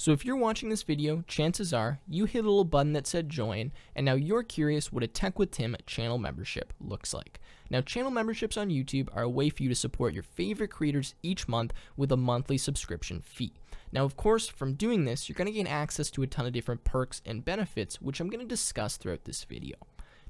So if you're watching this video, chances are you hit a little button that said join, and now you're curious what a Tech with Tim channel membership looks like. Now, channel memberships on YouTube are a way for you to support your favorite creators each month with a monthly subscription fee. Now, of course, from doing this, you're going to gain access to a ton of different perks and benefits, which I'm going to discuss throughout this video.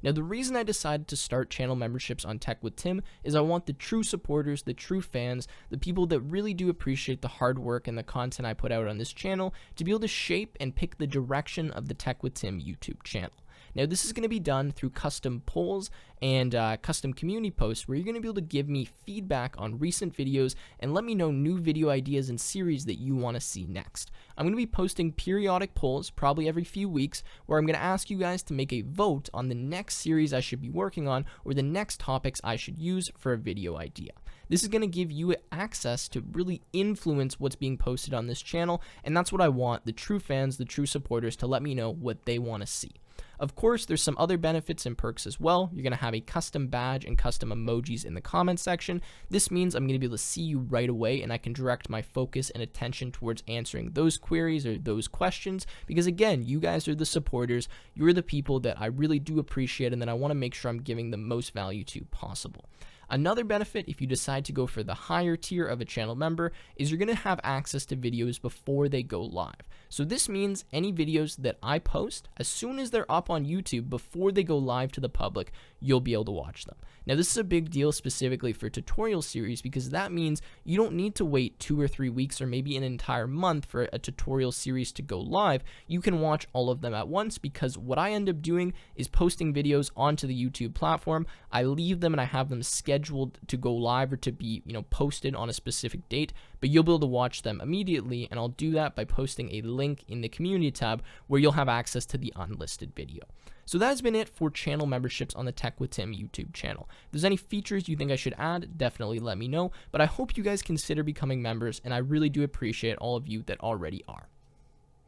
Now, the reason I decided to start channel memberships on Tech with Tim is I want the true supporters, the true fans, the people that really do appreciate the hard work and the content I put out on this channel to be able to shape and pick the direction of the Tech with Tim YouTube channel. Now, this is going to be done through custom polls and custom community posts where you're going to be able to give me feedback on recent videos and let me know new video ideas and series that you want to see next. I'm going to be posting periodic polls, probably every few weeks, where I'm going to ask you guys to make a vote on the next series I should be working on or the next topics I should use for a video idea. This is going to give you access to really influence what's being posted on this channel, and that's what I want the true fans, the true supporters to let me know what they want to see. Of course, there's some other benefits and perks as well. You're going to have a custom badge and custom emojis in the comments section. This means I'm going to be able to see you right away, and I can direct my focus and attention towards answering those queries or those questions, because again, you guys are the supporters. You're the people that I really do appreciate and that I want to make sure I'm giving the most value to possible. Another benefit, if you decide to go for the higher tier of a channel member, is you're going to have access to videos before they go live. So this means any videos that I post, as soon as they're up on YouTube, before they go live to the public, you'll be able to watch them. Now, this is a big deal specifically for tutorial series because that means you don't need to wait 2 or 3 weeks or maybe an entire month for a tutorial series to go live. You can watch all of them at once because what I end up doing is posting videos onto the YouTube platform. I leave them and I have them scheduled to go live or to be, posted on a specific date, but you'll be able to watch them immediately, and I'll do that by posting a link in the community tab where you'll have access to the unlisted video. So that has been it for channel memberships on the Tech with Tim YouTube channel. If there's any features you think I should add, definitely let me know, but I hope you guys consider becoming members, and I really do appreciate all of you that already are.